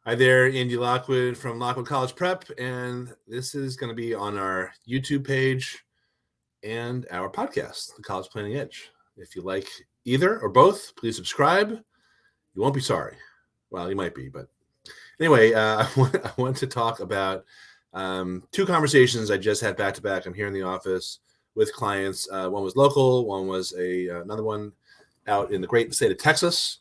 Hi there, Andy Lockwood from Lockwood College Prep, and this is going to be on our YouTube page and our podcast, The College Planning Edge. If you like either or both, please subscribe. You won't be sorry. Well, you might be, but anyway, I want to talk about two conversations I just had back to back. I'm here in the office with clients. One was local, one was another one out in the great state of Texas.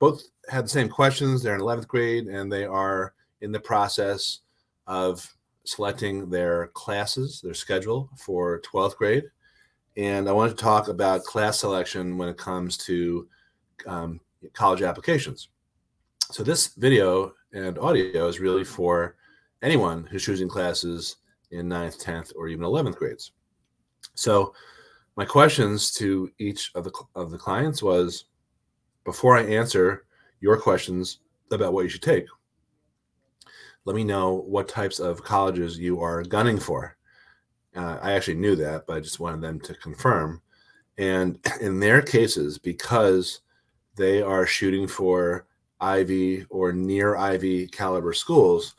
Both had the same questions. They're in 11th grade, and they are in the process of selecting their classes, their schedule for 12th grade. And I wanted to talk about class selection when it comes to college applications. So this video and audio is really for anyone who's choosing classes in 9th, 10th, or even 11th grades. So my questions to each of the clients was, before I answer your questions about what you should take, let me know what types of colleges you are gunning for. I actually knew that, but I just wanted them to confirm. And in their cases, because they are shooting for Ivy or near Ivy caliber schools,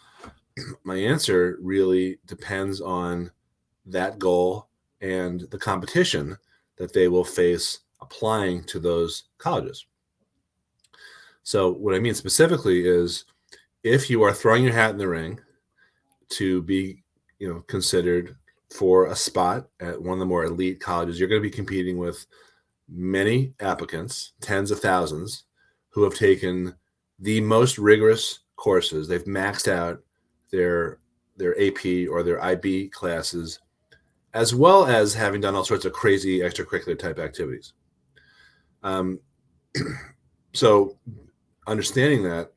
my answer really depends on that goal and the competition that they will face applying to those colleges. So what I mean specifically is, if you are throwing your hat in the ring to be, considered for a spot at one of the more elite colleges, you're going to be competing with many applicants, tens of thousands, who have taken the most rigorous courses. They've maxed out their AP or their IB classes, as well as having done all sorts of crazy extracurricular type activities. So understanding that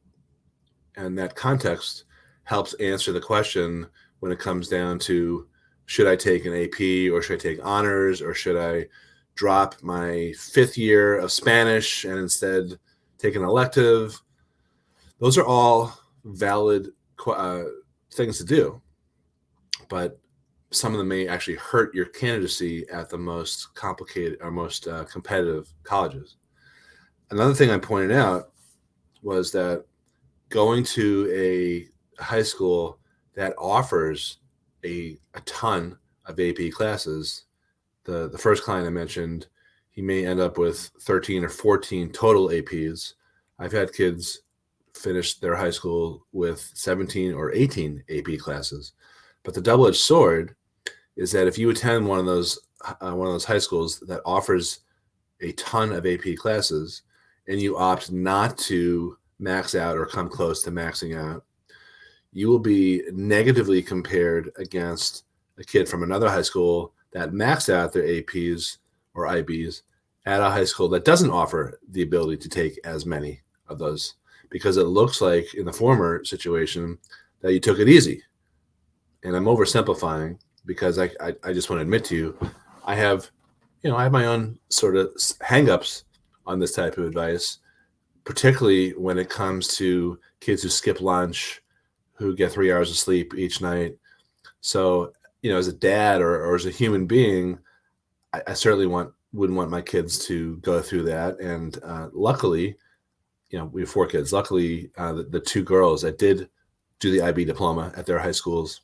and that context helps answer the question when it comes down to, should I take an AP or should I take honors, or should I drop my 5th year of Spanish and instead take an elective? Those are all valid things to do, but some of them may actually hurt your candidacy at the most complicated or most competitive colleges. Another thing I pointed out was that going to a high school that offers a ton of AP classes, the first client I mentioned, he may end up with 13 or 14 total APs. I've had kids finish their high school with 17 or 18 AP classes. But the double-edged sword is that if you attend one of those high schools that offers a ton of AP classes, and you opt not to max out or come close to maxing out, you will be negatively compared against a kid from another high school that maxed out their APs or IBs at a high school that doesn't offer the ability to take as many of those, because it looks like in the former situation that you took it easy. And I'm oversimplifying, because I just want to admit to you, I have my own sort of hang-ups on this type of advice, particularly when it comes to kids who skip lunch, who get 3 hours of sleep each night. So, as a dad or as a human being, I certainly wouldn't want my kids to go through that. And luckily, we have 4 kids. Luckily, the 2 girls that did do the IB diploma at their high schools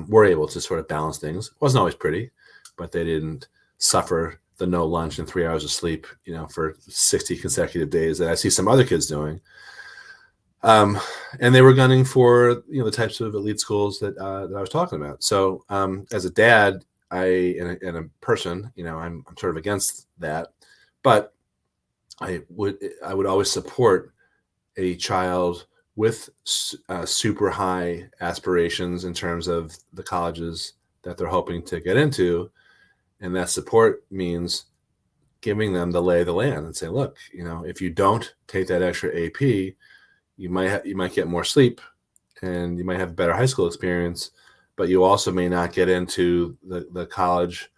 were able to sort of balance things. It wasn't always pretty, but they didn't suffer the no lunch and 3 hours of sleep, for 60 consecutive days that I see some other kids doing. And they were gunning for, the types of elite schools that I was talking about. So as a dad, and a person, I'm sort of against that, but I would always support a child with super high aspirations in terms of the colleges that they're hoping to get into. And that support means giving them the lay of the land and say, look, if you don't take that extra AP, you might get more sleep and you might have a better high school experience, but you also may not get into the college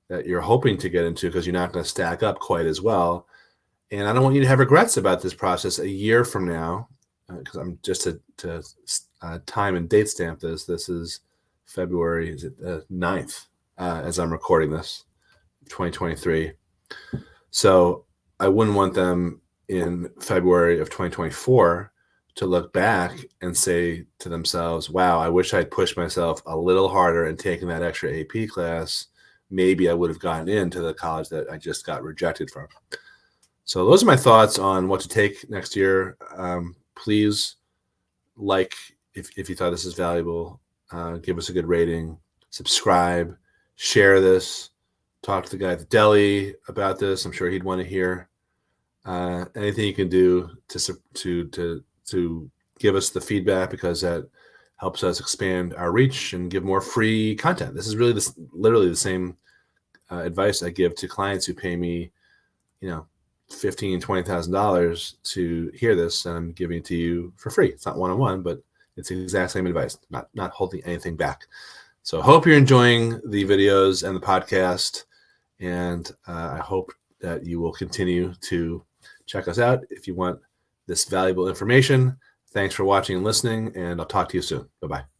that you're hoping to get into, because you're not going to stack up quite as well. And I don't want you to have regrets about this process a year from now, because I'm just to time and date stamp this. This is February 9th. As I'm recording this, 2023. So I wouldn't want them in February of 2024 to look back and say to themselves, wow, I wish I'd pushed myself a little harder and taken that extra AP class. Maybe I would have gotten into the college that I just got rejected from. So those are my thoughts on what to take next year. Please, if you thought this is valuable, give us a good rating, subscribe, share this, talk to the guy at the deli about this. I'm sure he'd want to hear. Anything you can do to give us the feedback, because that helps us expand our reach and give more free content. This is really literally the same advice I give to clients who pay me, $15,000, $20,000 to hear this, and I'm giving it to you for free. It's not one-on-one, but it's the exact same advice, not holding anything back. So I hope you're enjoying the videos and the podcast, and I hope that you will continue to check us out if you want this valuable information. Thanks for watching and listening, and I'll talk to you soon. Bye-bye.